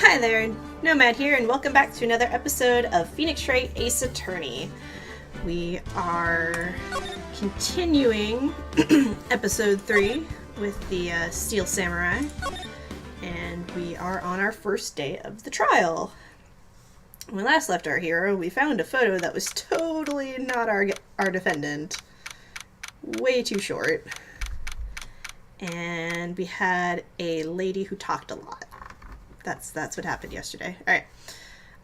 Hi there, Nomad here, and welcome back to another episode of Phoenix Wright Ace Attorney. We are continuing episode 3 with the Steel Samurai, and we are on our first day of the trial. When we last left our hero, we found a photo that was totally not our defendant. Way too short. And we had a lady who talked a lot. That's what happened yesterday. Alright.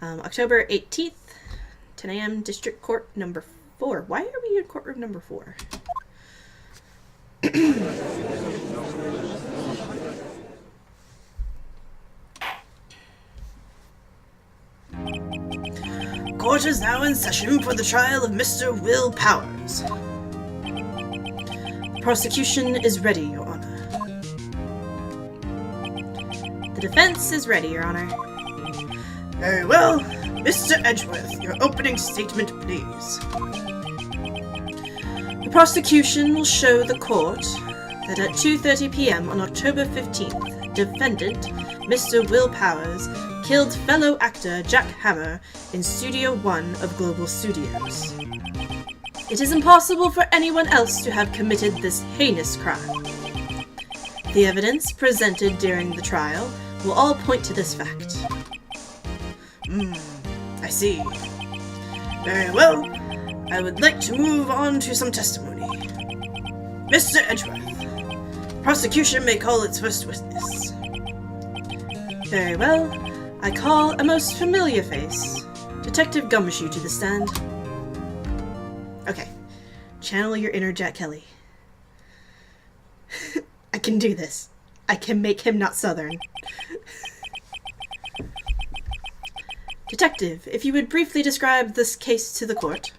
October 18th, 10 a.m., District Court number 4. Why are we in courtroom number 4? Court is now in session for the trial of Mr. Will Powers. The prosecution is ready, Your Honor. The defense is ready, Your Honor. Very well. Mr. Edgeworth, your opening statement, please. The prosecution will show the court that at 2:30 p.m. on October 15th, defendant, Mr. Will Powers, killed fellow actor Jack Hammer in Studio 1 of Global Studios. It is impossible for anyone else to have committed this heinous crime. The evidence presented during the trial will all point to this fact. I see. Very well. I would like to move on to some testimony. Mr. Edgeworth, prosecution may call its first witness. Very well. I call a most familiar face, Detective Gumshoe, to the stand. Okay. Channel your inner Jack Kelly. I can do this. I can make him not Southern. Detective, if you would briefly describe this case to the court.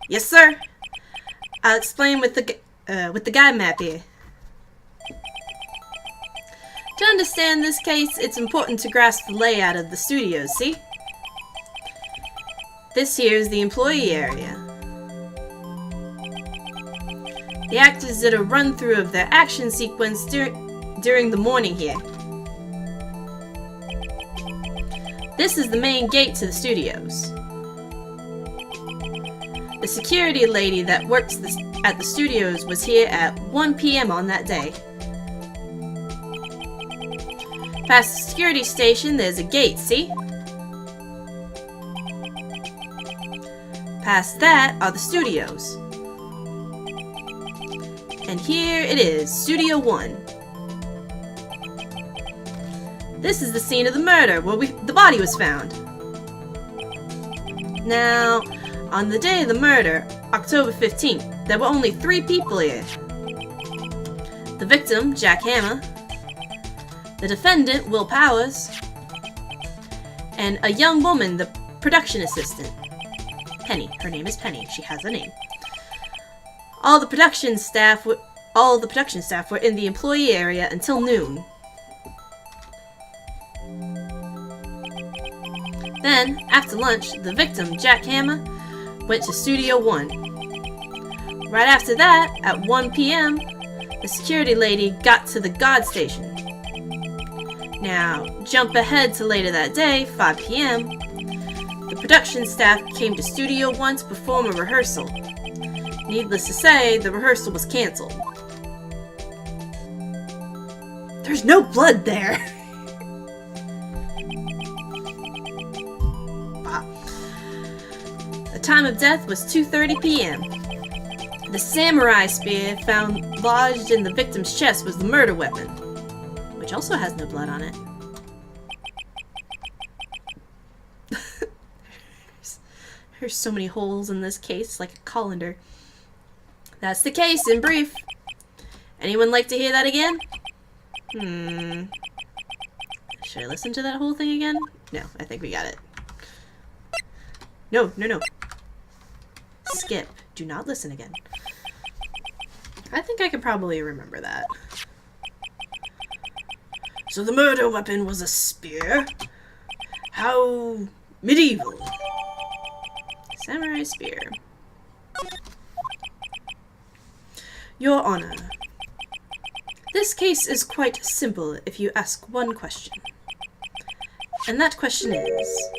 Yes, sir. I'll explain with the guide map here. To understand this case, it's important to grasp the layout of the studios, see? This here is the employee area. The actors did a run-through of their action sequence during the morning here. This is the main gate to the studios. The security lady that works at the studios was here at 1 p.m. on that day. Past the security station, there's a gate, see? Past that are the studios. And here it is, Studio 1. This is the scene of the murder, where the body was found. Now, on the day of the murder, October 15th, there were only 3 people here. The victim, Jack Hammer, the defendant, Will Powers, and a young woman, the production assistant, Penny. Her name is Penny. She has a name. All the production staff were in the employee area until noon. Then, after lunch, the victim, Jack Hammer, went to Studio 1. Right after that, at 1 p.m., the security lady got to the guard station. Now, jump ahead to later that day, 5 p.m., the production staff came to Studio 1 to perform a rehearsal. Needless to say, the rehearsal was canceled. There's no blood there! The time of death was 2:30 p.m. The samurai spear found lodged in the victim's chest was the murder weapon, which also has no blood on it. There's so many holes in this case, like a colander. That's the case, in brief. Anyone like to hear that again? Should I listen to that whole thing again? No, I think we got it. No. Skip. Do not listen again. I think I could probably remember that. So the murder weapon was a spear? How medieval. Samurai spear. Your Honor, this case is quite simple if you ask one question. And that question is,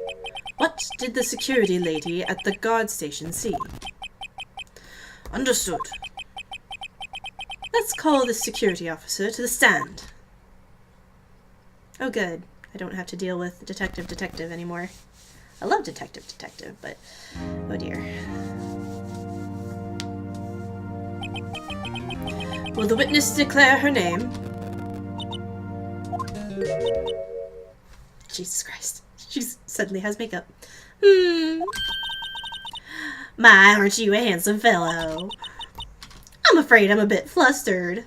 what did the security lady at the guard station see? Understood. Let's call the security officer to the stand. Oh good, I don't have to deal with detective anymore. I love detective, but oh dear. Will the witness declare her name? Jesus Christ. She suddenly has makeup. My, aren't you a handsome fellow? I'm afraid I'm a bit flustered.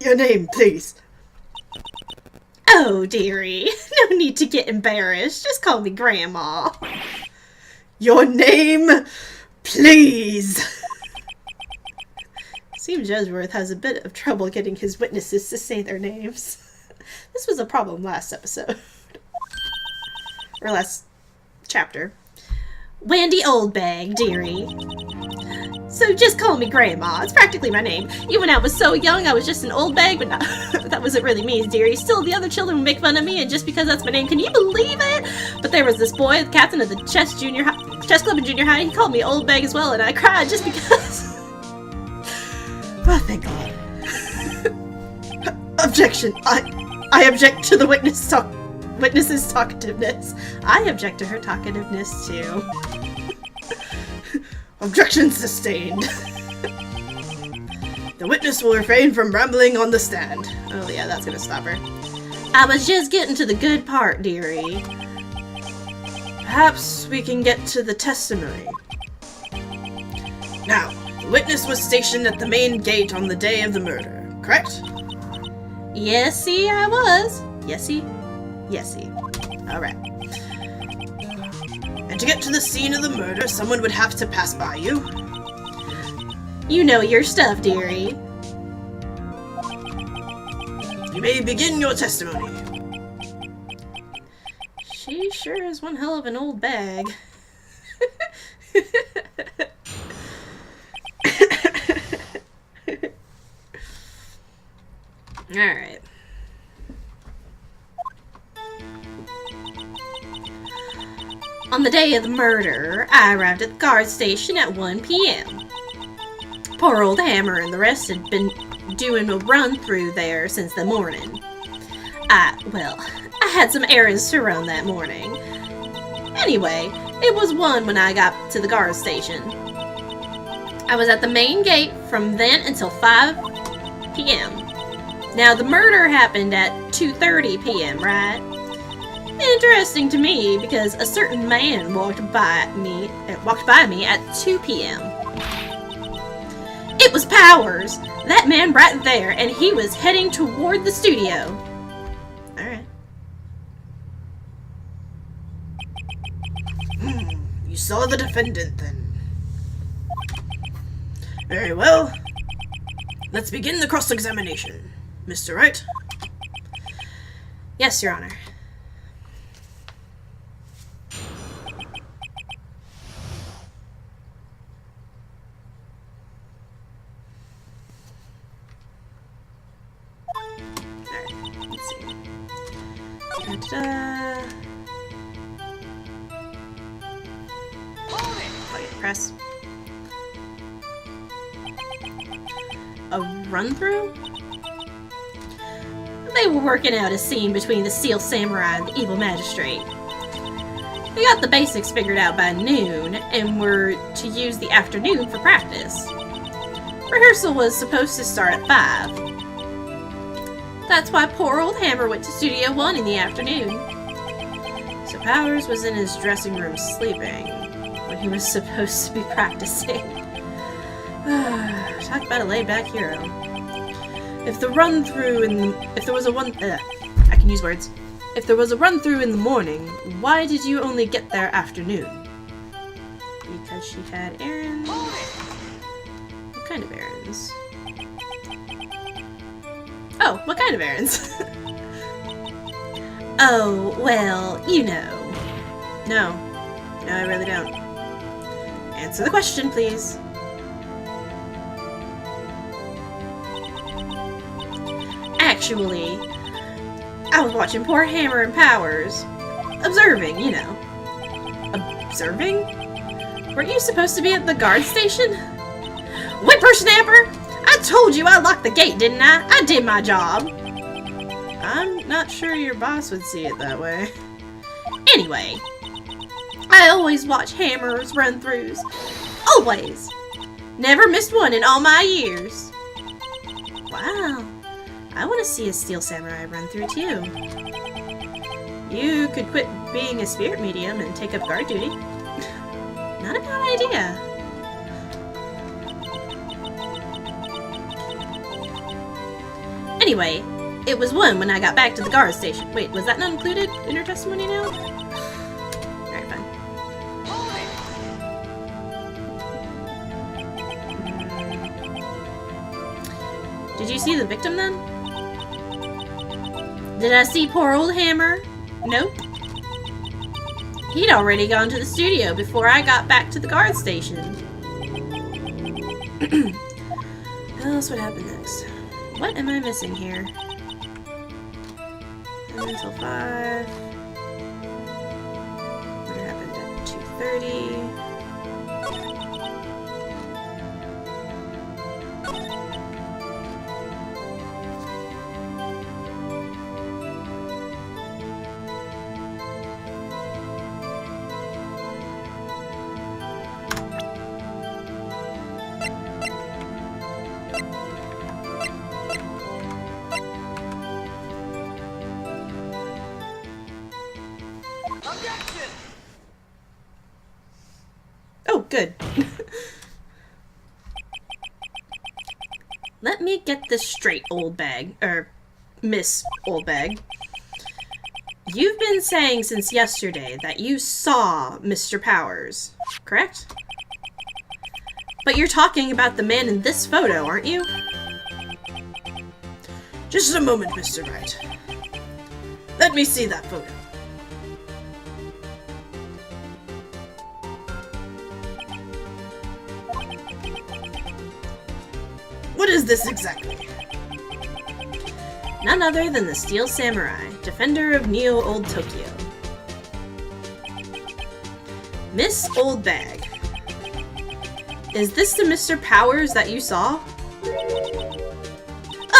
Your name, please. Oh, dearie. No need to get embarrassed. Just call me Grandma. Your name, please. Seems Jesworth has a bit of trouble getting his witnesses to say their names. This was a problem last episode. Or last chapter. Wendy Oldbag, dearie. So just call me Grandma. It's practically my name. Even when I was so young, I was just an old bag, but that wasn't really me, dearie. Still, the other children would make fun of me, and just because that's my name, can you believe it? But there was this boy, the captain of the chess club in junior high. He called me old bag as well, and I cried just because. Oh, thank God. Objection. I object to the witness's talkativeness. I object to her talkativeness too. Objection sustained. The witness will refrain from rambling on the stand. Oh yeah, that's gonna stop her. I was just getting to the good part, dearie. Perhaps we can get to the testimony. Now, the witness was stationed at the main gate on the day of the murder, correct? Yesy, I was. Yesy? Yesy. Alright. And to get to the scene of the murder, someone would have to pass by you. You know your stuff, dearie. You may begin your testimony. She sure is one hell of an old bag. Alright. On the day of the murder, I arrived at the guard station at 1 p.m. Poor old Hammer and the rest had been doing a run-through there since the morning. I had some errands to run that morning. Anyway, it was 1 when I got to the guard station. I was at the main gate from then until 5 p.m. Now, the murder happened at 2:30 p.m., right? Interesting to me, because a certain man walked by me at 2 p.m. It was Powers! That man right there, and he was heading toward the studio. Alright. You saw the defendant, then. Very well. Let's begin the cross-examination. Mr. Wright? Yes, Your Honor. Press. A run-through? They were working out a scene between the Steel Samurai and the Evil Magistrate. We got the basics figured out by noon, and were to use the afternoon for practice. Rehearsal was supposed to start at 5. That's why poor old Hammer went to Studio 1 in the afternoon. So Powers was in his dressing room sleeping when he was supposed to be practicing. Talk about a laid-back hero. If there was a run-through in the morning, why did you only get there afternoon? Because she had errands. What kind of errands? Oh, what kind of errands? Oh, well, you know. No, I really don't. Answer the question, please. Actually, I was watching poor Hammer and Powers. Observing, you know. Observing? Weren't you supposed to be at the guard station? Whippersnapper! I told you I locked the gate, didn't I? I did my job. I'm not sure your boss would see it that way. Anyway, I always watch Hammer's run-throughs. Always. Never missed one in all my years. Wow. I want to see a Steel Samurai run-through too. You could quit being a spirit medium and take up guard duty. Not a bad idea. Anyway, it was 1 when I got back to the guard station. Wait, was that not included in her testimony now? Alright, fine. Did you see the victim then? Did I see poor old Hammer? Nope. He'd already gone to the studio before I got back to the guard station. What else would happen next? What am I missing here? Until 5. What happened at 2:30? Oh, good. Let me get this straight, old bag. Miss Old Bag. You've been saying since yesterday that you saw Mr. Powers, correct? But you're talking about the man in this photo, aren't you? Just a moment, Mr. Wright. Let me see that photo. What is this exactly? None other than the Steel Samurai, defender of Neo Old Tokyo. Miss Old Bag. Is this the Mr. Powers that you saw?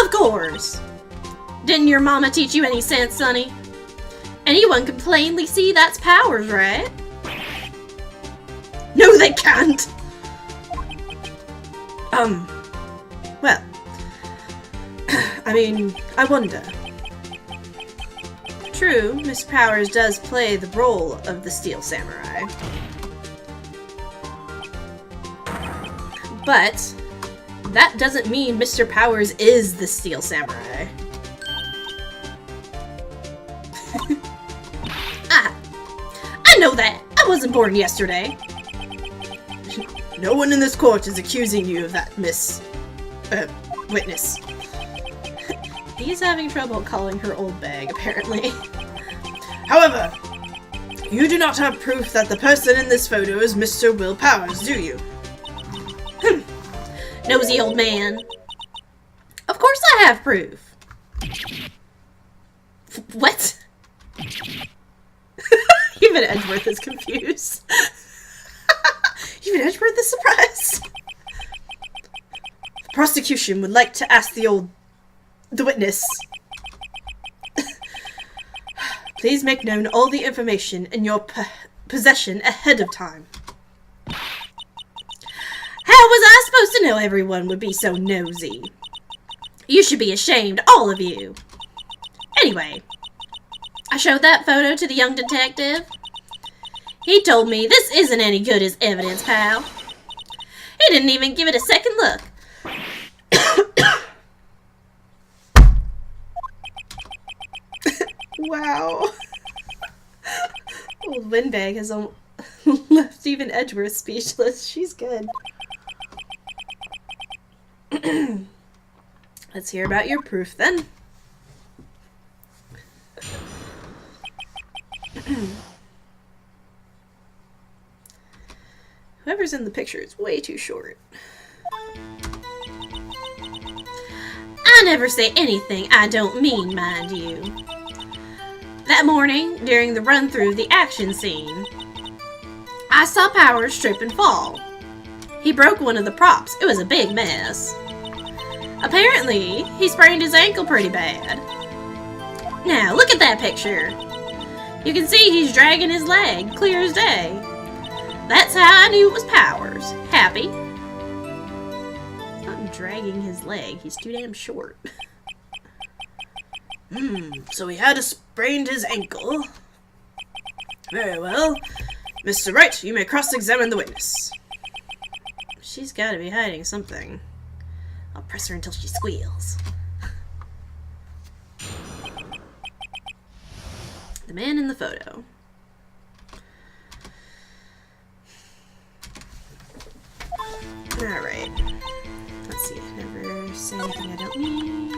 Of course! Didn't your mama teach you any sense, sonny? Anyone can plainly see that's Powers, right? No, they can't! Well, I mean, I wonder. True, Miss Powers does play the role of the Steel Samurai. But that doesn't mean Mr. Powers is the Steel Samurai. I know that! I wasn't born yesterday! No one in this court is accusing you of that, Miss... witness. He's having trouble calling her Old Bag, apparently. However, you do not have proof that the person in this photo is Mr. Will Powers, do you? Nosy old man. Of course I have proof. What? Even Edgeworth is confused. Even Edgeworth is surprised. The prosecution would like to ask the witness. Please make known all the information in your possession ahead of time. How was I supposed to know everyone would be so nosy? You should be ashamed, all of you. Anyway, I showed that photo to the young detective. He told me this isn't any good as evidence, pal. He didn't even give it a second look. Wow. Old Windbag has left even Edgeworth speechless. She's good. Let's hear about your proof then. Whoever's in the picture is way too short. I never say anything I don't mean, mind you. That morning, during the run-through of the action scene, I saw Powers trip and fall. He broke one of the props. It was a big mess. Apparently, he sprained his ankle pretty bad. Now, look at that picture. You can see he's dragging his leg, clear as day. That's how I knew it was Powers. Happy? He's not dragging his leg. He's too damn short. So he had sprained his ankle. Very well. Mr. Wright, you may cross-examine the witness. She's gotta be hiding something. I'll press her until she squeals. The man in the photo. Alright. Let's see. Never say anything I don't mean.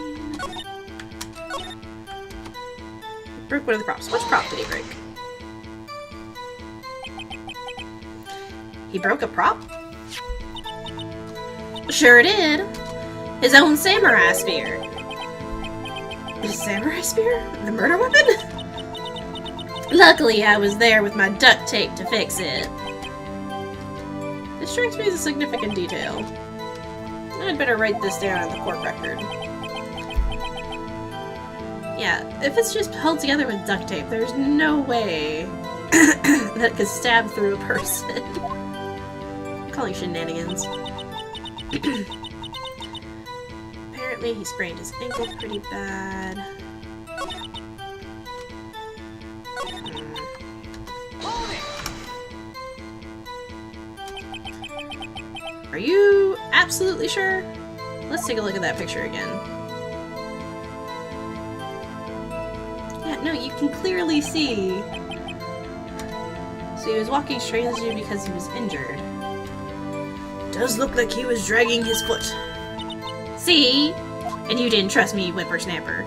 Broke one of the props. Which prop did he break? He broke a prop? Sure did. His own samurai spear. His samurai spear? The murder weapon? Luckily, I was there with my duct tape to fix it. This strikes me as a significant detail. I'd better write this down in the court record. Yeah, if it's just held together with duct tape, there's no way that could stab through a person. I'm calling shenanigans. Apparently he sprained his ankle pretty bad. Are you absolutely sure? Let's take a look at that picture again. Yeah, no, you can clearly see. So he was walking strangely because he was injured. Does look like he was dragging his foot. See? And you didn't trust me, whippersnapper.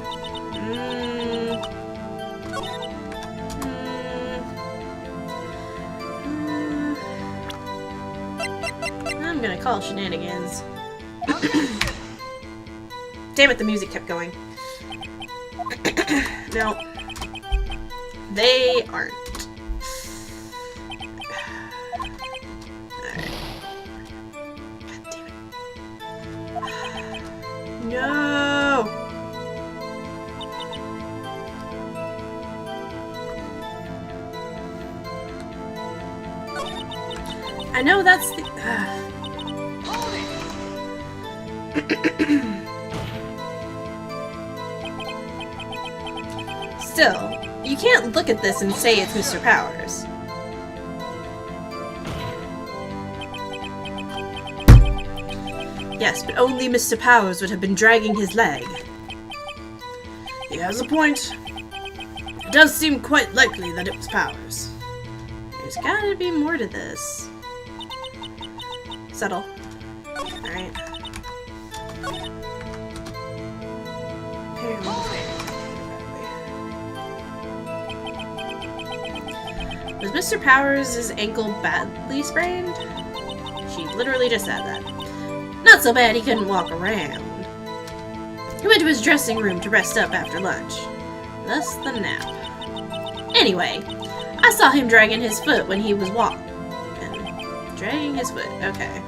I'm gonna call shenanigans. Damn it, the music kept going. No. They aren't. Alright. God damn it. No! I know that's the... Still, you can't look at this and say it's Mr. Powers. Yes, but only Mr. Powers would have been dragging his leg. He has a point. It does seem quite likely that it was Powers. There's gotta be more to this. Subtle. Alright. Was Mr. Powers' ankle badly sprained? She literally just said that. Not so bad he couldn't walk around. He went to his dressing room to rest up after lunch. Thus the nap. Anyway, I saw him dragging his foot when he was walking. Dragging his foot, okay.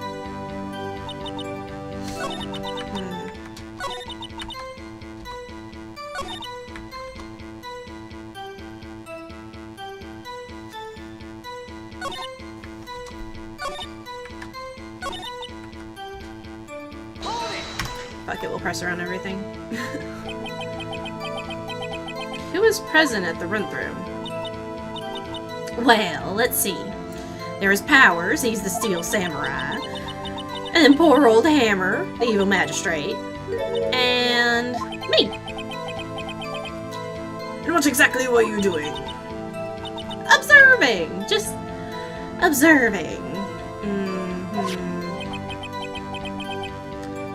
Fuck it, we'll press around everything. Who was present at the run-through? Well, let's see. There was Powers, he's the Steel Samurai. And then poor old Hammer, the evil magistrate. And me. And what exactly were you doing? Observing! Just observing.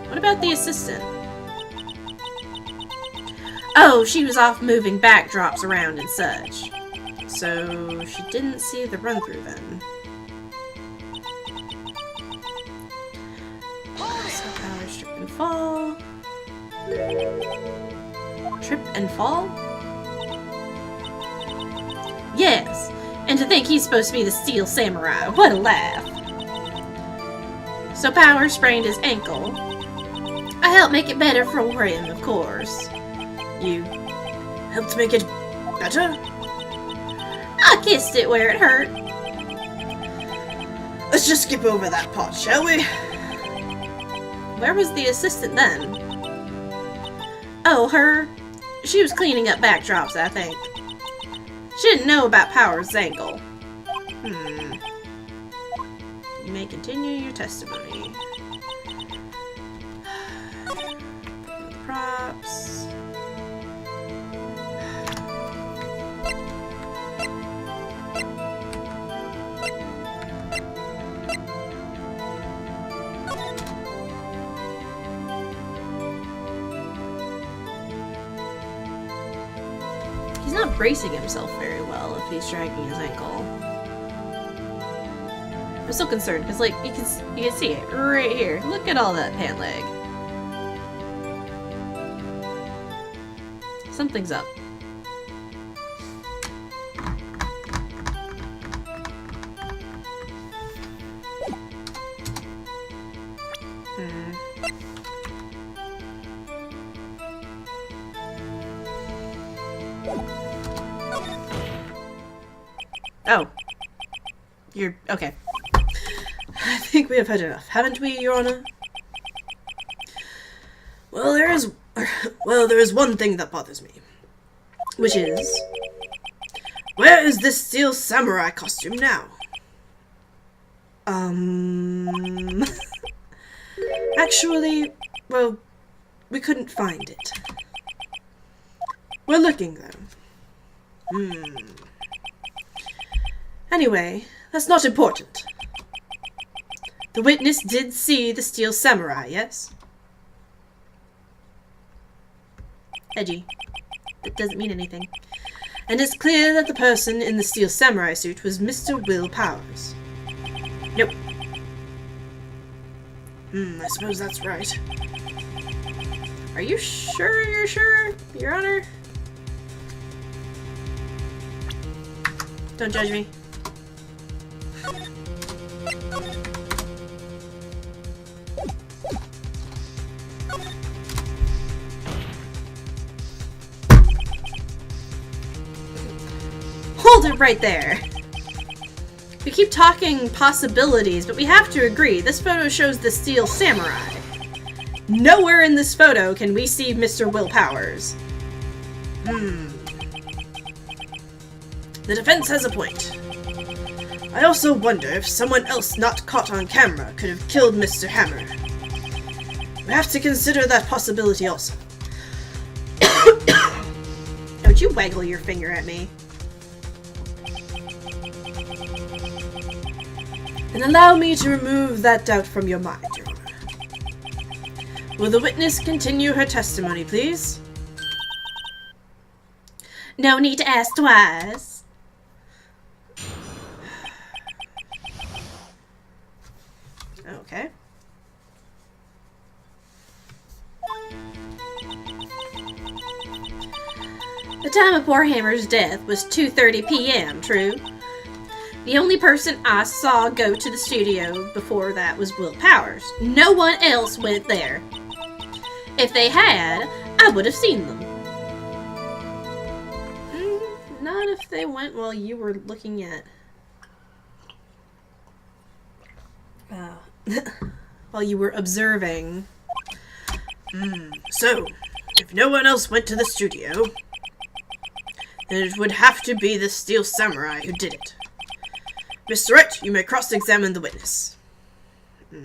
What about the assistant? Oh, she was off moving backdrops around and such. So she didn't see the run-through then. So Powers trip and fall. Trip and fall? Yes, and to think he's supposed to be the Steel Samurai. What a laugh. So Power sprained his ankle. I helped make it better for him, of course. You helped make it better? I kissed it where it hurt. Let's just skip over that part, shall we? Where was the assistant then? Oh, her? She was cleaning up backdrops, I think. She didn't know about Power's ankle. You may continue your testimony. Props. He's not bracing himself very well if he's dragging his ankle. I'm still concerned because, like, you can see it right here. Look at all that pant leg. Something's up. Oh. You're okay. I think we have had enough, haven't we, Your Honor? Well, there is one thing that bothers me. Which is, where is this Steel Samurai costume now? Actually, well, we couldn't find it. We're looking, though. Anyway, that's not important. The witness did see the Steel Samurai, yes? Edgy. That doesn't mean anything. And it's clear that the person in the Steel Samurai suit was Mr. Will Powers. Nope. I suppose that's right. Are you sure you're sure, Your Honor? Don't judge me. Hold it right there. We keep talking possibilities, but we have to agree. This photo shows the Steel Samurai. Nowhere in this photo can we see Mr. Will Powers. The defense has a point. I also wonder if someone else not caught on camera could have killed Mr. Hammer. We have to consider that possibility also. Don't you waggle your finger at me. And allow me to remove that doubt from your mind, Your Honor. Will the witness continue her testimony, please? No need to ask twice. Okay. The time of poor Hammer's death was 2:30 p.m., true? The only person I saw go to the studio before that was Will Powers. No one else went there. If they had, I would have seen them. Not if they went while you were looking at... while you were observing. So, if no one else went to the studio, then it would have to be the Steel Samurai who did it. Mr. Wright, you may cross-examine the witness. Okay.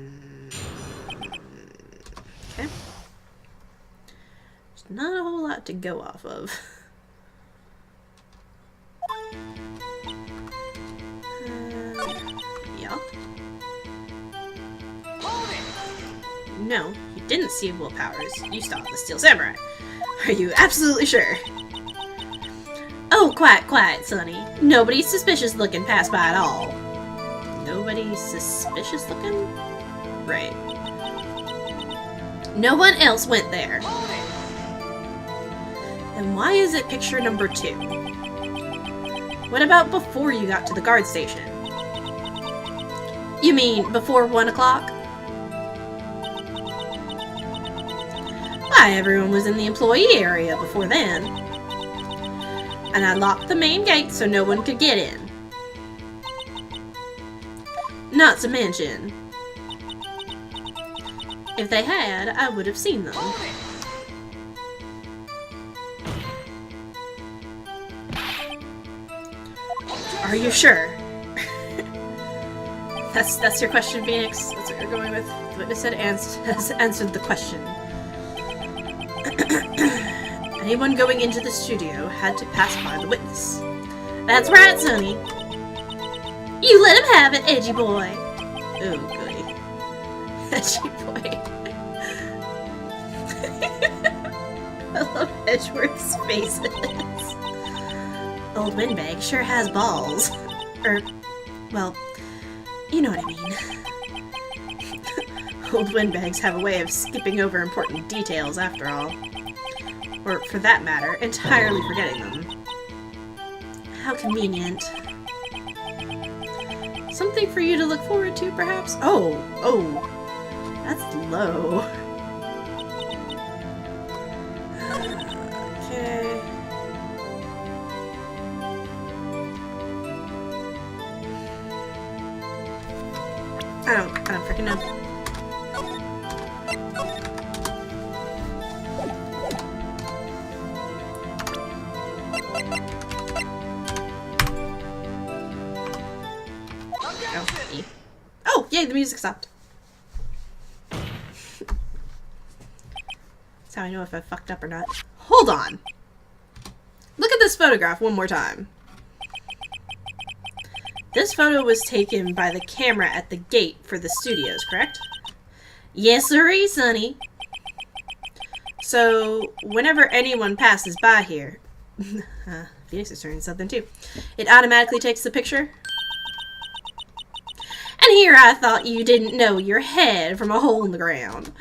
There's not a whole lot to go off of. Yeah. No, you didn't see Will Powers. You saw the Steel Samurai. Are you absolutely sure? Oh, quiet, Sonny. Nobody's suspicious looking passed by at all. Nobody's suspicious looking? Right. No one else went there. Then why is it picture number 2? What about before you got to the guard station? You mean before 1 o'clock? Why, everyone was in the employee area before then. And I locked the main gate so no one could get in. Not to mention, if they had, I would have seen them. Are you sure? That's your question, Phoenix? That's what you're going with? The witness has answered the question. Anyone going into the studio had to pass by the witness. That's right, Sonny. You let him have it, edgy boy. Oh, goody. Edgy boy. I love Edgeworth's faces. Old Windbag sure has balls. Well, you know what I mean. Old Windbags have a way of skipping over important details after all. Or, for that matter, entirely forgetting them. How convenient. Something for you to look forward to, perhaps? Oh, that's low. Okay. I don't freaking know. Oh, yay, the music stopped. That's how I know if I fucked up or not. Hold on. Look at this photograph one more time. This photo was taken by the camera at the gate for the studios, correct? Yes, sirree, Sonny. So, whenever anyone passes by here... Phoenix is turning something too. It automatically takes the picture? And here I thought you didn't know your head from a hole in the ground.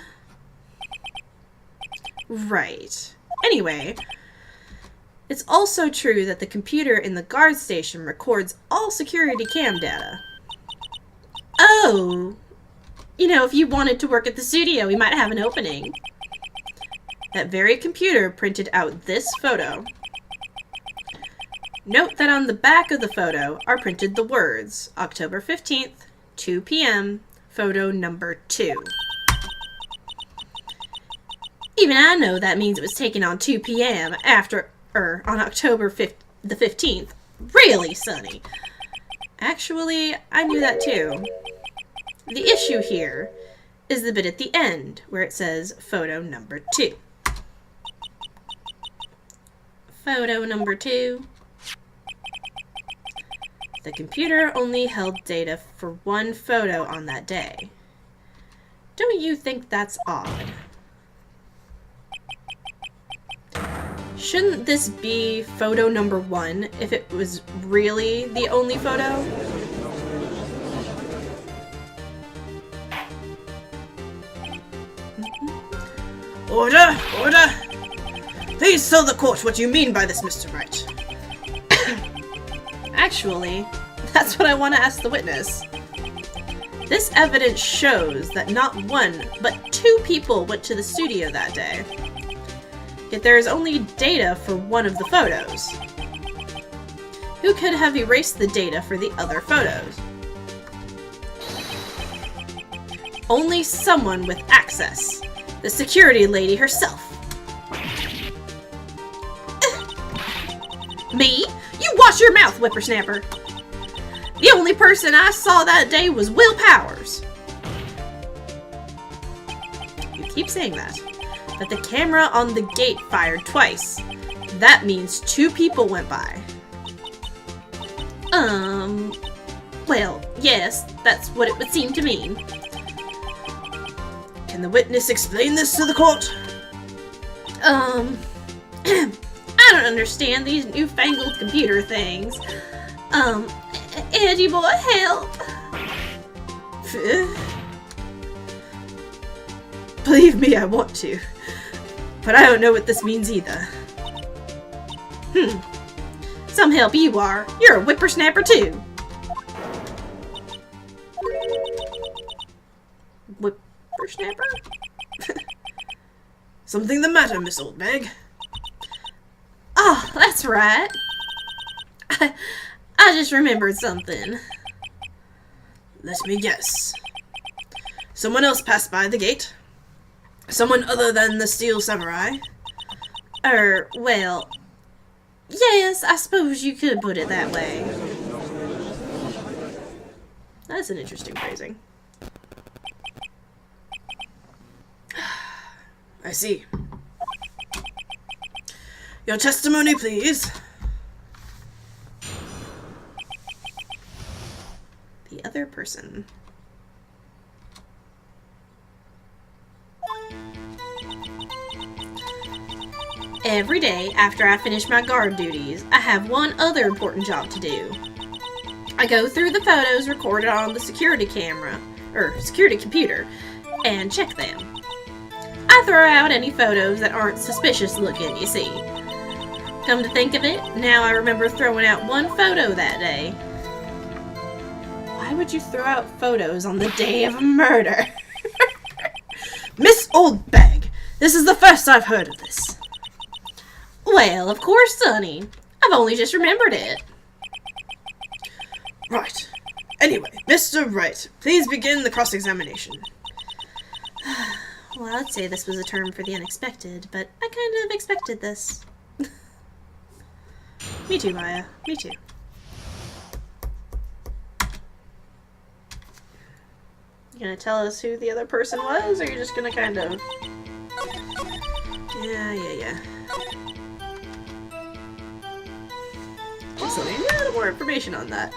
Right. Anyway, it's also true that the computer in the guard station records all security cam data. Oh! You know, if you wanted to work at the studio, we might have an opening. That very computer printed out this photo. Note that on the back of the photo are printed the words, October 15th, 2 p.m., photo number 2. Even I know that means it was taken on 2 p.m. on October the 15th. Really, Sonny? Actually, I knew that too. The issue here is the bit at the end where it says photo number 2. Photo number 2. The computer only held data for one photo on that day. Don't you think that's odd? Shouldn't this be photo number 1 if it was really the only photo? Order! Order! Please tell the court what you mean by this, Mr. Wright. Actually, that's what I want to ask the witness. This evidence shows that not 1, but 2 people went to the studio that day. Yet there is only data for one of the photos. Who could have erased the data for the other photos? Only someone with access. The security lady herself. Me? You watch your mouth, whippersnapper! The only person I saw that day was Will Powers. You keep saying that. But the camera on the gate fired twice. That means 2 people went by. Well, yes, that's what it would seem to mean. Can the witness explain this to the court? I don't understand these newfangled computer things. Edgy boy, help! Believe me, I want to. But I don't know what this means either. Some help you are. You're a whippersnapper too. Whippersnapper? Something the matter, Miss Oldbag? Oh, that's right. I just remembered something. Let me guess. Someone else passed by the gate? Someone other than the Steel Samurai? Well, yes, I suppose you could put it that way. That's an interesting phrasing. I see. Your testimony, please. The other person. Every day after I finish my guard duties, I have one other important job to do. I go through the photos recorded on the security camera, or security computer, and check them. I throw out any photos that aren't suspicious looking, you see. Come to think of it, now I remember throwing out one photo that day. Why would you throw out photos on the day of a murder? Miss Oldbag, this is the first I've heard of this. Well, of course, Sonny. I've only just remembered it. Right. Anyway, Mr. Wright, please begin the cross-examination. Well, I'd say this was a term for the unexpected, but I kind of expected this. Me too, Maya. Me too. You gonna tell us who the other person was, or you're just gonna kind of... Yeah. Just a little more information on that.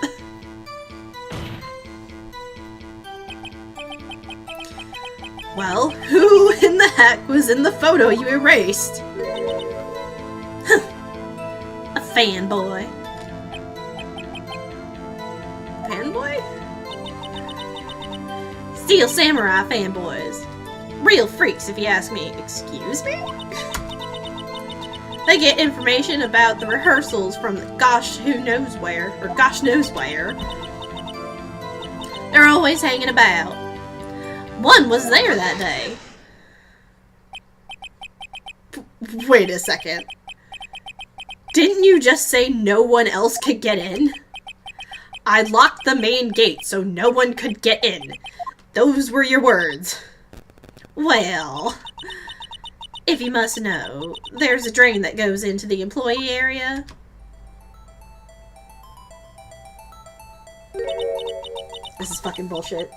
Well, who in the heck was in the photo you erased? A fanboy. Fanboy? Steel Samurai fanboys. Real freaks, if you ask me. Excuse me? They get information about the rehearsals from the gosh who knows where, or gosh knows where. They're always hanging about. One was there that day. Wait a second. Didn't you just say no one else could get in? I locked the main gate so no one could get in. Those were your words. Well, if you must know, there's a drain that goes into the employee area. This is fucking bullshit.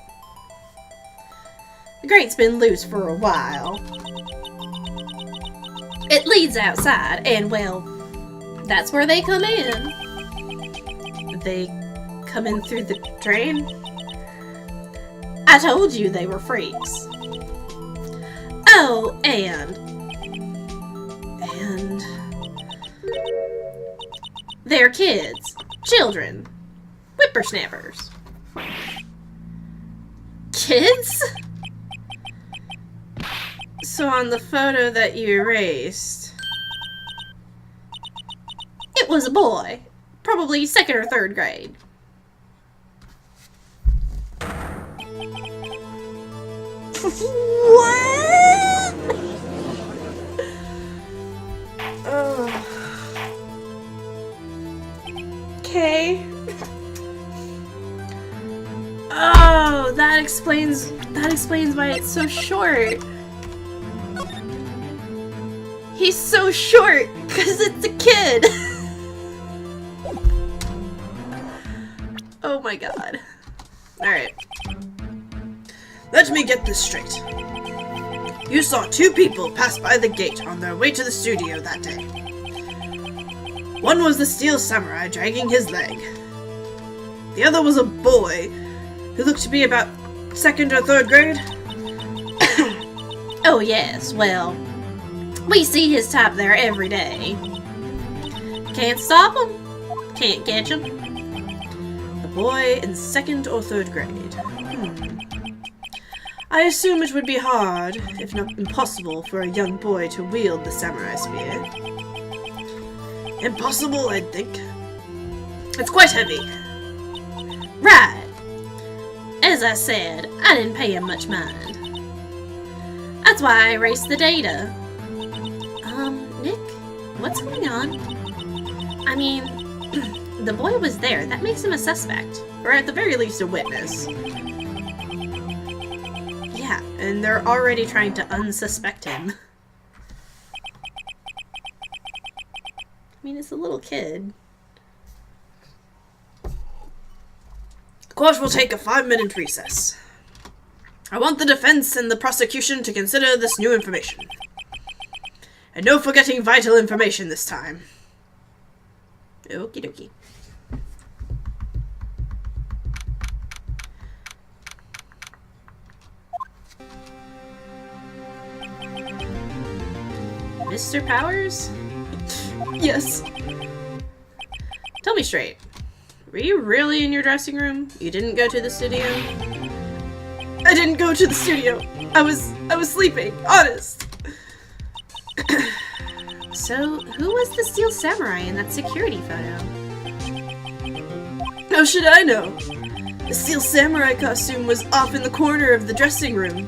The grate's been loose for a while. It leads outside, and well, that's where they come in. They come in through the drain? I told you they were freaks. Oh, and they're kids, children, whippersnappers. Kids? So on the photo that you erased, it was a boy, probably 2nd or 3rd grade. What? Okay. Oh, that explains why it's so short. He's so short because it's a kid. Oh my god. Alright. Let me get this straight. You saw 2 people pass by the gate on their way to the studio that day. One was the Steel Samurai dragging his leg. The other was a boy who looked to be about 2nd or 3rd grade. Oh yes, well, we see his type there every day. Can't stop him, can't catch him. A boy in 2nd or 3rd grade. I assume it would be hard, if not impossible, for a young boy to wield the samurai spear. Impossible, I'd think. It's quite heavy. Right. As I said, I didn't pay him much mind. That's why I erased the data. Nick, what's going on? I mean, the boy was there. That makes him a suspect. Or at the very least, a witness. Yeah, and they're already trying to unsuspect him. I mean, it's a little kid. Court will take a 5-minute recess. I want the defense and the prosecution to consider this new information. And no forgetting vital information this time. Okie dokie. Mr. Powers? Yes. Tell me straight. Were you really in your dressing room? You didn't go to the studio? I didn't go to the studio. I was sleeping, honest. So, who was the Steel Samurai in that security photo? How should I know? The Steel Samurai costume was off in the corner of the dressing room.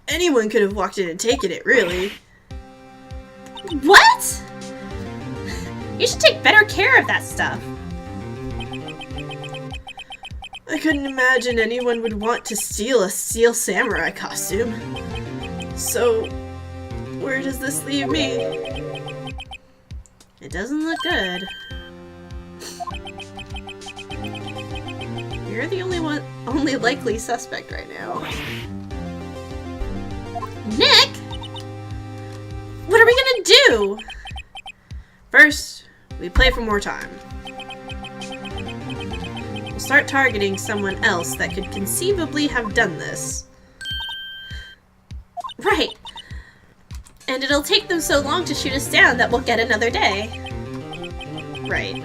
Anyone could have walked in and taken it, really. What? You should take better care of that stuff. I couldn't imagine anyone would want to steal a Steel Samurai costume. So, where does this leave me? It doesn't look good. You're the only likely suspect right now. Nick! What are we gonna do? First, we play for more time. We'll start targeting someone else that could conceivably have done this. Right. And it'll take them so long to shoot us down that we'll get another day. Right.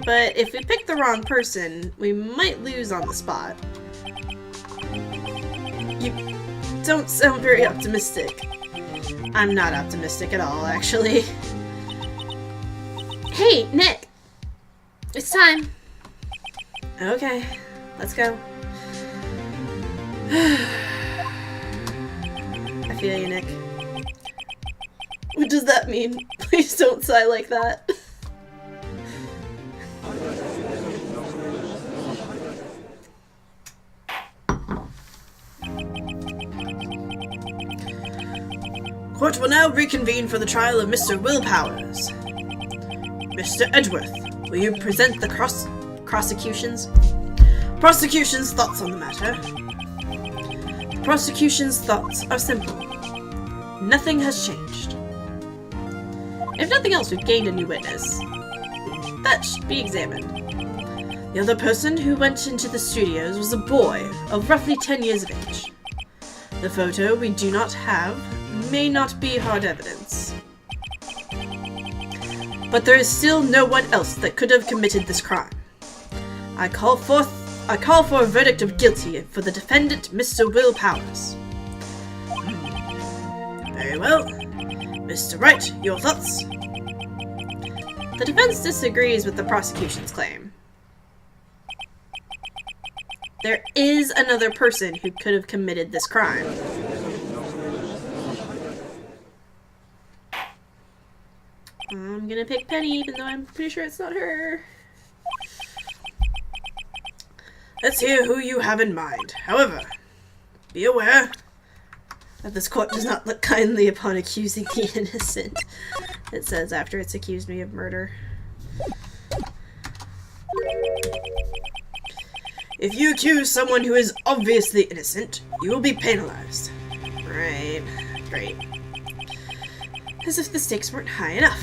But if we pick the wrong person, we might lose on the spot. You don't sound very optimistic. I'm not optimistic at all, actually. Hey, Nick! It's time. Okay, let's go. I feel you, Nick. What does that mean? Please don't sigh like that. Court will now reconvene for the trial of Mr. Will Powers. Mr. Edgeworth, will you present the prosecution's thoughts on the matter? The prosecution's thoughts are simple. Nothing has changed. If nothing else, we've gained a new witness. That should be examined. The other person who went into the studios was a boy of roughly 10 years of age. The photo we do not have may not be hard evidence. But there is still no one else that could have committed this crime. I call for a verdict of guilty for the defendant, Mr. Will Powers. Very well. Mr. Wright, your thoughts? The defense disagrees with the prosecution's claim. There is another person who could have committed this crime. I'm gonna pick Penny, even though I'm pretty sure it's not her. Let's hear who you have in mind. However, be aware that this court does not look kindly upon accusing the innocent. It says after it's accused me of murder. If you accuse someone who is obviously innocent, you will be penalized. Right. Great. As if the stakes weren't high enough.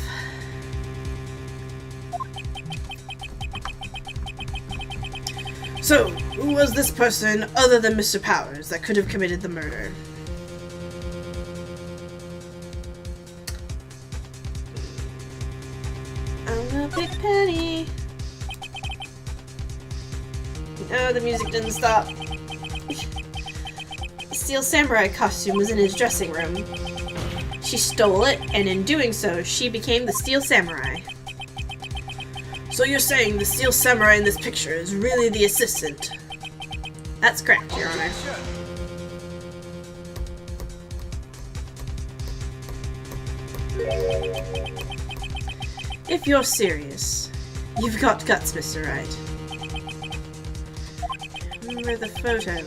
So, who was this person other than Mr. Powers that could have committed the murder? I'm gonna pick Penny. No, the music didn't stop. The Steel Samurai costume was in his dressing room. She stole it, and in doing so, she became the Steel Samurai. So you're saying the Steel Samurai in this picture is really the assistant? That's correct, Your Honor. If you're serious, you've got guts, Mr. Wright. Remember the photo.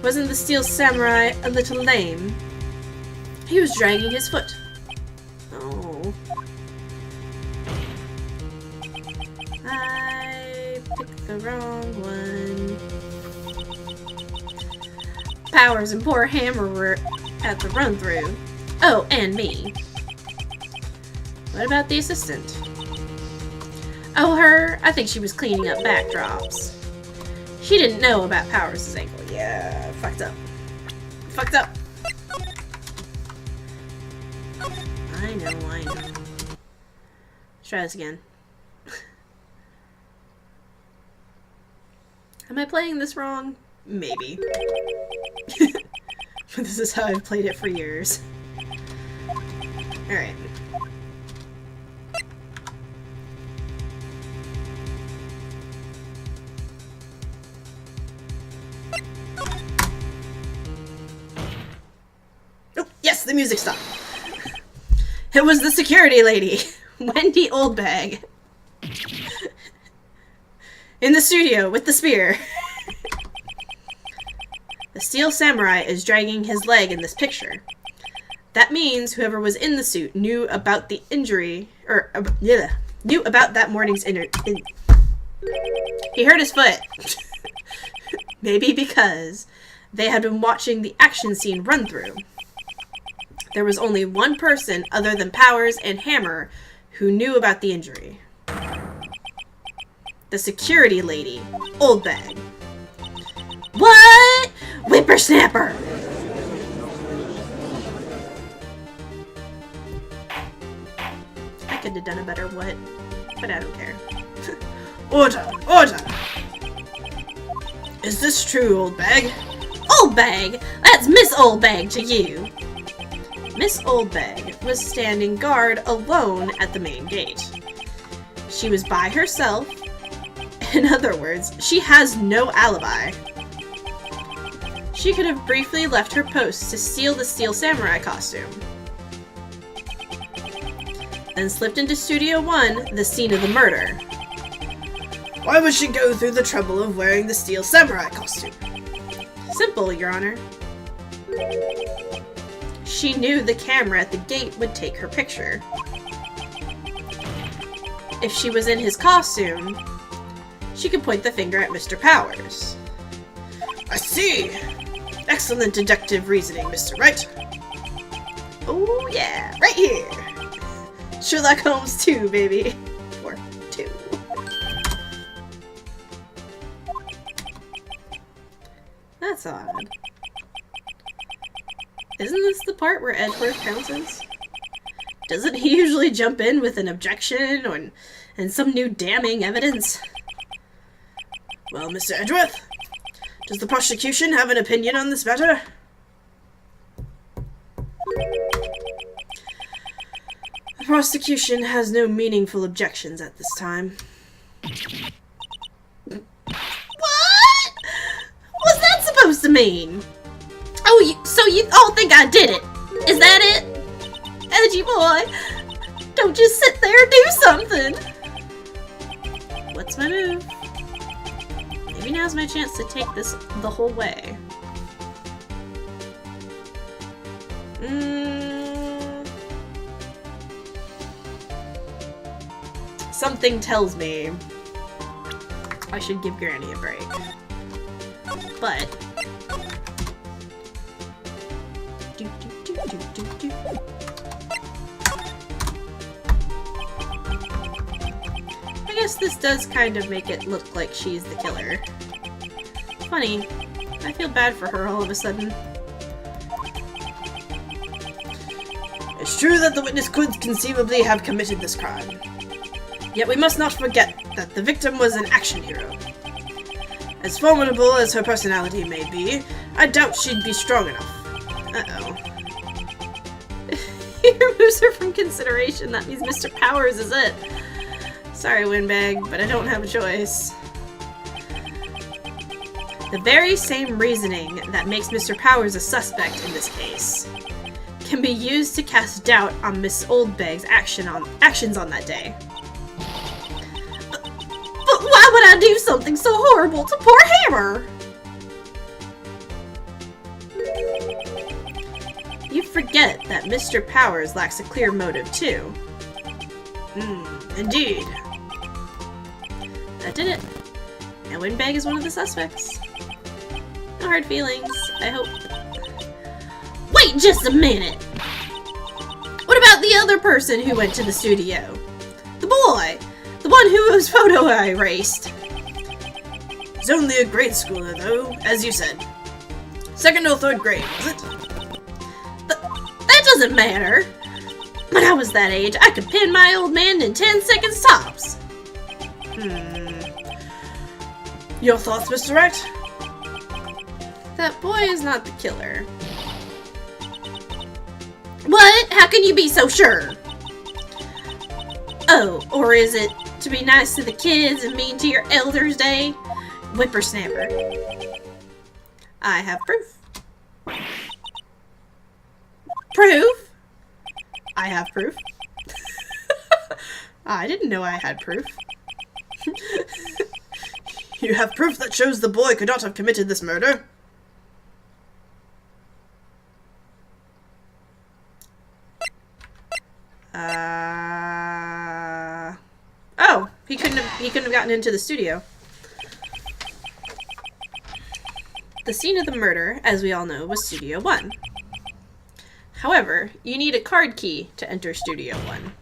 Wasn't the Steel Samurai a little lame? He was dragging his foot. Oh. I picked the wrong one. Powers and poor Hammer were at the run-through. Oh, and me. What about the assistant? Oh, her? I think she was cleaning up backdrops. She didn't know about Powers' ankle. Yeah, fucked up. Fucked up. I know. Let's try this again. Am I playing this wrong? Maybe. But this is how I've played it for years. Alright. Oh, yes, the music stopped. It was the security lady, Wendy Oldbag. in the studio with the spear. The Steel Samurai is dragging his leg in this picture. That means whoever was in the suit knew about the injury, or knew about that morning's He hurt his foot. Maybe because they had been watching the action scene run through. There was only one person other than Powers and Hammer who knew about the injury. The security lady, Oldbag. What? Whippersnapper! I could have done a better what, but I don't care. Order! Order! Is this true, Oldbag? Oldbag! That's Miss Oldbag to you! Miss Oldbag was standing guard alone at the main gate. She was by herself. In other words, she has no alibi. She could have briefly left her post to steal the Steel Samurai costume. Then slipped into Studio 1, the scene of the murder. Why would she go through the trouble of wearing the Steel Samurai costume? Simple, Your Honor. She knew the camera at the gate would take her picture. If she was in his costume, she could point the finger at Mr. Powers. I see! Excellent deductive reasoning, Mr. Wright. Oh yeah, right here! Sherlock Holmes 2, baby. Or 2. That's odd. Isn't this the part where Edgeworth pounces? Doesn't he usually jump in with an objection and some new damning evidence? Well, Mr. Edgeworth, does the prosecution have an opinion on this matter? The prosecution has no meaningful objections at this time. What? What's that supposed to mean? Oh, so you all think I did it? Is that it? Edgy boy, don't just sit there, do something! What's my move? Maybe now's my chance to take this the whole way. Something tells me I should give Granny a break. But I guess this does kind of make it look like she's the killer. Funny, I feel bad for her all of a sudden. It's true that the witness could conceivably have committed this crime. Yet we must not forget that the victim was an action hero. As formidable as her personality may be, I doubt she'd be strong enough. Uh-oh. He removes her from consideration. That means Mr. Powers is it. Sorry, Windbag, but I don't have a choice. The very same reasoning that makes Mr. Powers a suspect in this case can be used to cast doubt on Miss Oldbag's actions on that day. But why would I do something so horrible to poor Hammer? You forget that Mr. Powers lacks a clear motive, too. Indeed. That did it. And Windbag is one of the suspects. No hard feelings, I hope. Wait just a minute! What about the other person who went to the studio? The boy! The one whose photo I erased. He's only a grade schooler, though, as you said. 2nd or 3rd grade, was it? That doesn't matter. When I was that age, I could pin my old man in 10 seconds tops. Your thoughts, Mr. Wright? That boy is not the killer. What? How can you be so sure? Oh, or is it to be nice to the kids and mean to your elders' day? Whippersnapper. I have proof. Proof? I have proof. I didn't know I had proof. You have proof that shows the boy could not have committed this murder? Oh, he couldn't have gotten into the studio. The scene of the murder, as we all know, was Studio 1. However, you need a card key to enter Studio 1.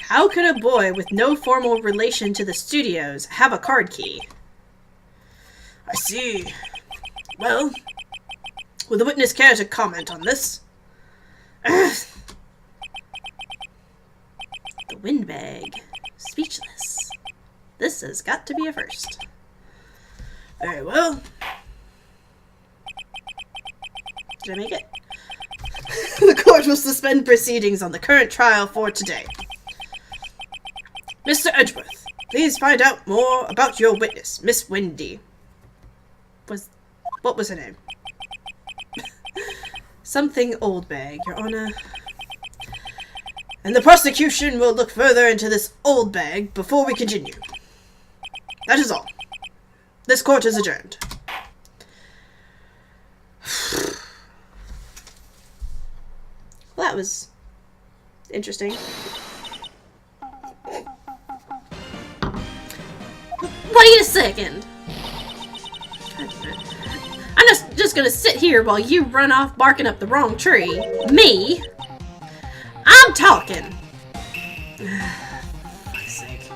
How could a boy with no formal relation to the studios have a card key? I see. Well, will the witness care to comment on this? The Windbag. Speechless. This has got to be a first. Very well. Did I make it? The court will suspend proceedings on the current trial for today. Mr. Edgeworth, please find out more about your witness, Miss Wendy. What was her name? Something Oldbag, Your Honor. And the prosecution will look further into this old bag before we continue. That is all. This court is adjourned. Well, that was interesting. Wait a second! I'm just gonna sit here while you run off barking up the wrong tree. Me? I'm talking! For fuck's sake.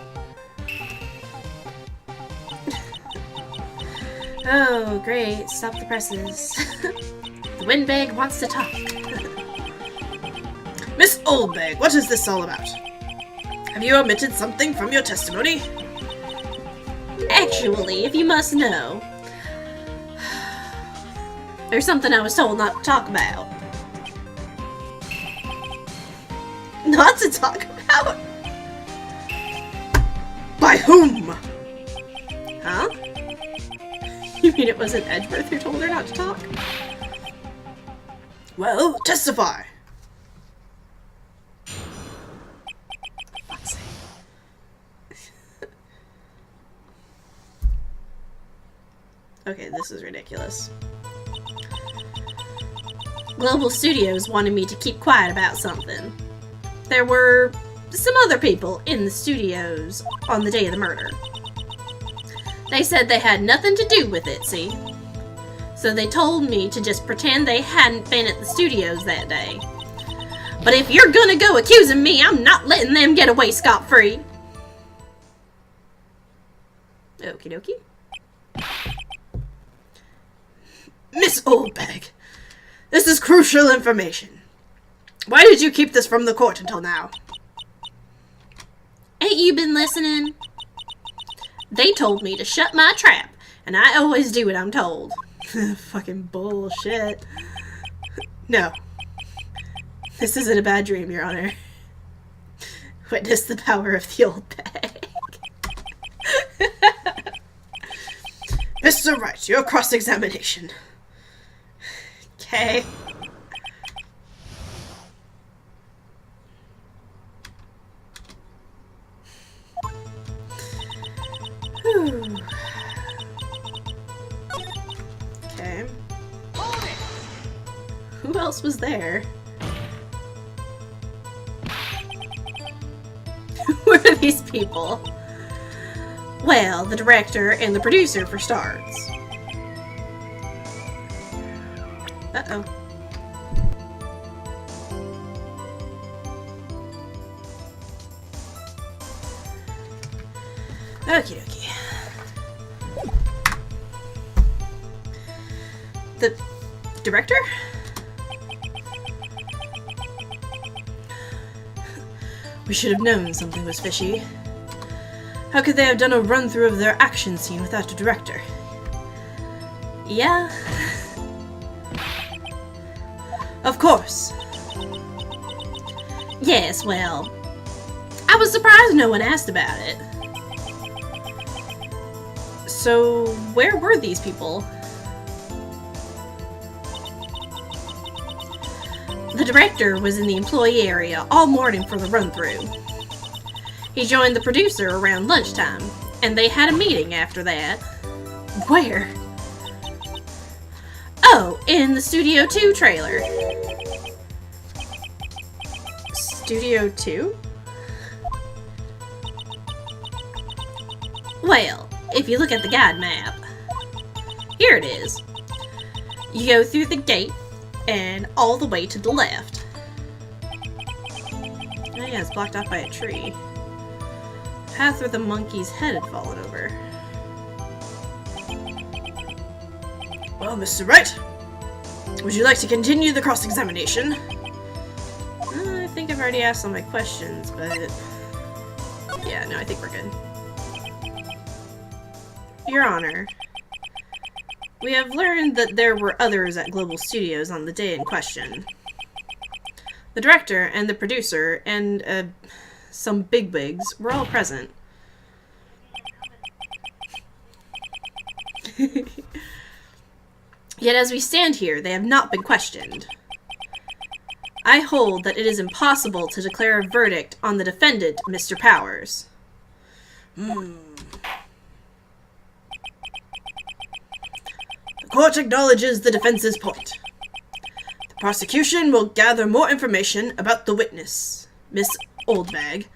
Oh, great. Stop the presses. The Windbag wants to talk. Miss Oldbag, what is this all about? Have you omitted something from your testimony? Actually, if you must know, there's something I was told not to talk about. Not to talk about? By whom? Huh? You mean it wasn't Edgeworth who told her not to talk? Well, testify. Fuck's sake. Okay, this is ridiculous. Global Studios wanted me to keep quiet about something. There were some other people in the studios on the day of the murder. They said they had nothing to do with it, see? So they told me to just pretend they hadn't been at the studios that day. But if you're gonna go accusing me, I'm not letting them get away scot-free. Okie dokie. Miss Oldbag, this is crucial information. Why did you keep this from the court until now? Ain't you been listening? They told me to shut my trap, and I always do what I'm told. Fucking bullshit. No. This isn't a bad dream, Your Honor. Witness the power of the old bag. Mr. Wright, your cross-examination. Okay. Whew. Okay. Who else was there? Who are these people? Well, the director and the producer for starts. Uh-oh. Okie dokie. The director? We should have known something was fishy. How could they have done a run-through of their action scene without a director? Yeah. Of course. Yes, well, I was surprised no one asked about it. So, where were these people? The director was in the employee area all morning for the run-through. He joined the producer around lunchtime, and they had a meeting after that. Where? Oh, in the Studio 2 trailer. Studio 2? Well, if you look at the guide map, here it is. You go through the gate and all the way to the left. Oh yeah, it's blocked off by a tree. Path where the monkey's head had fallen over. Well, Mr. Wright, would you like to continue the cross-examination? I think I've already asked all my questions, but... yeah, no, I think we're good. Your Honor, we have learned that there were others at Global Studios on the day in question. The director and the producer and, some bigwigs were all present. Yet as we stand here, they have not been questioned. I hold that it is impossible to declare a verdict on the defendant, Mr. Powers. The court acknowledges the defense's point. The prosecution will gather more information about the witness, Miss Oldbag,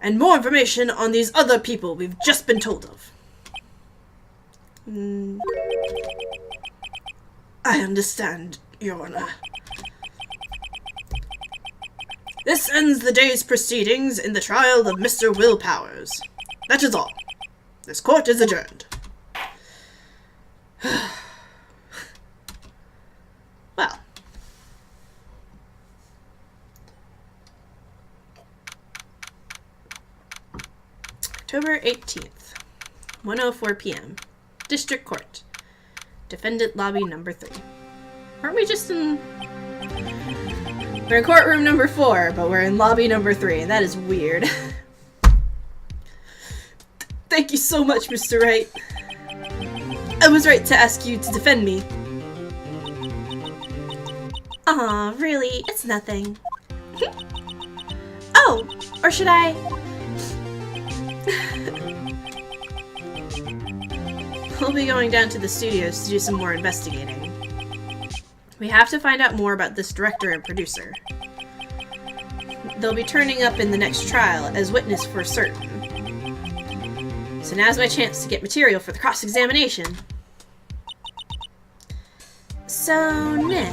and more information on these other people we've just been told of. I understand, Your Honor. This ends the day's proceedings in the trial of Mr. Will Powers. That is all. This court is adjourned. Well. October 18th, 1:04 p.m. District Court. Defendant Lobby number 3. Aren't we just in... we're in courtroom number 4, but we're in lobby number 3, and that is weird. Thank you so much, Mr. Wright. I was right to ask you to defend me. Aw, really? It's nothing. Oh, or should I... We'll be going down to the studios to do some more investigating. We have to find out more about this director and producer. They'll be turning up in the next trial as witness for certain. So now's my chance to get material for the cross-examination. So, Nick,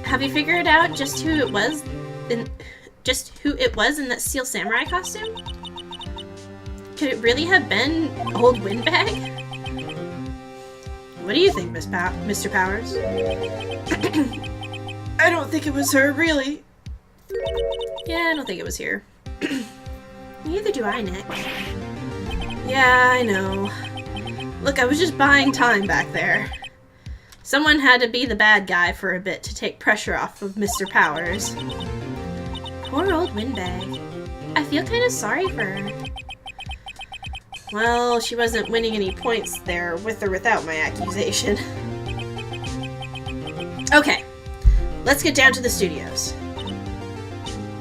have you figured out just who it was in that Steel Samurai costume? Could it really have been Old Windbag? What do you think, Mr. Powers? I don't think it was her, really. Yeah, I don't think it was here. Neither do I, Nick. Yeah, I know. Look, I was just buying time back there. Someone had to be the bad guy for a bit to take pressure off of Mr. Powers. Poor old Windbag. I feel kind of sorry for her. Well, she wasn't winning any points there with or without my accusation. Okay, let's get down to the studios.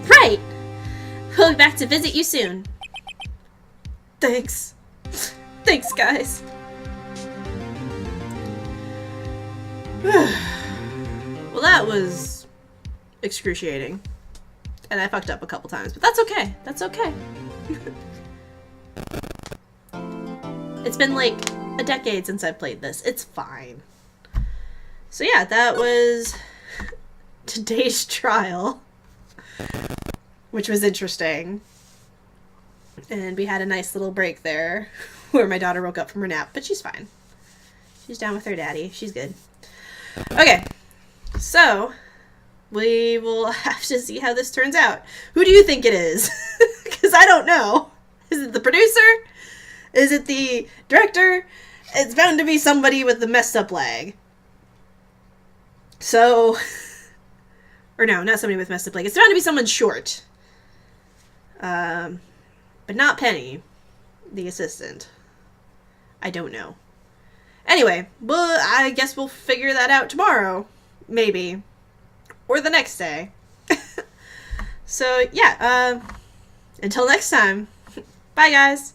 Right! We'll be back to visit you soon. Thanks. Thanks, guys. Well, that was excruciating. And I fucked up a couple times, but that's okay. That's okay. It's been like a decade since I've played this. It's fine. So yeah, that was today's trial, which was interesting. And we had a nice little break there where my daughter woke up from her nap, but she's fine. She's down with her daddy. She's good. Okay, so we will have to see how this turns out. Who do you think it is? Because I don't know. Is it the producer? Is it the director? It's bound to be somebody with the messed up leg. So, or no, not somebody with messed up leg. It's bound to be someone short. But not Penny, the assistant. I don't know. Anyway, well, I guess we'll figure that out tomorrow. Maybe. Or the next day. So, yeah, until next time. Bye, guys.